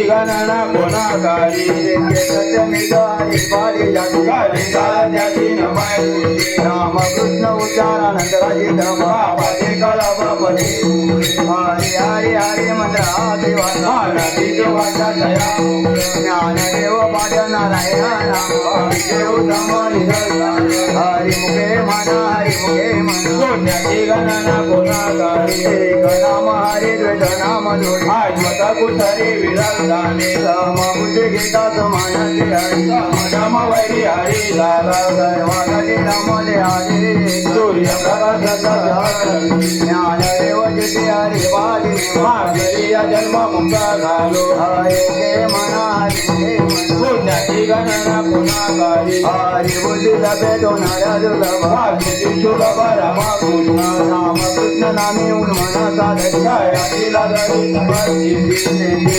गणना गुणाकारी राम कृष्ण उच्चारानंतराजी धर्मापदे कलापदे हरे हरे हरे मंत्र देवा ज्ञानदेव पाद नारायण राम देव हरि मुखे मना हरि मुखे मना गणना गुणाकारी नाम हरे द्वैत नाम स्वतः कुठे विराजदाने राम बुद्धे गीता समानाचे हरि राम वैरी हरि लाला सर्वांगे राम ले हरि सूर्य प्रकाशाचा ज्ञान देव जिते हरि वाली मागरिया जन्म मुक्ता झालो हरि मुखे मना हरि मुखे पुण्याची गणना गुणाकारी हरि बुद्धी लभेतो नर दुर्लभ भाग्यची सुलभ राम कृष्ण नामे उन्मना साधकाया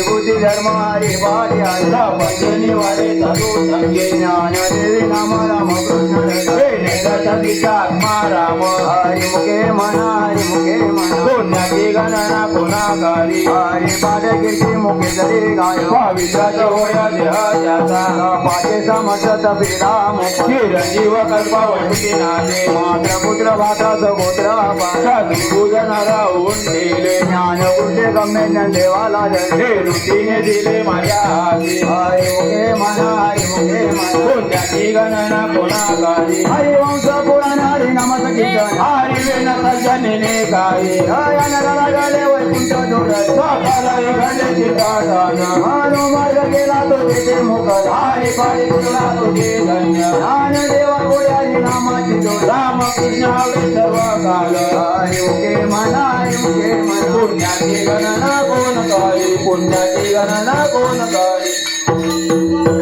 बुद्धी धर्म हरि वारी हरि वारे साधू संगे ज्ञान देवी नाम राम कृष्ण गीता आत्मा राम हरि मुखे मना हरि मुखे मना पुण्याची गणना गुणाकारी हरि पादे कीर्ती मुखे जरी गाय विश्वास होया देहाचा पाचे समर्थ बिरा मुखे चिरंजीव कल्पावती नाथे मात्र पुत्र भाता सगोत्र पाचा पूजन राहून दिले ज्ञान बुद्धे गम्य देवाला जले ऋषीने दिले माझ्या हाती हरि मुखे मना हरि मुखे मना पुण्याची गणना गुणाकारी हरि वंश पुराण हरि नाम कीर्तन हरि वेन सज्जने काही हया नराला गले वैकुंठ दोर साकाराय गले चितादान मानो मार्ग गेला तो तेथे मुख हरि पाळी तुला तुझे धन्य ज्ञान देवा गोळ्याची नामाची जो राम कृष्ण हवे सर्व काल हरि मुखे मना हरि मुखे मना पुण्याची गणना कोण करी पुण्याची गणना कोण करी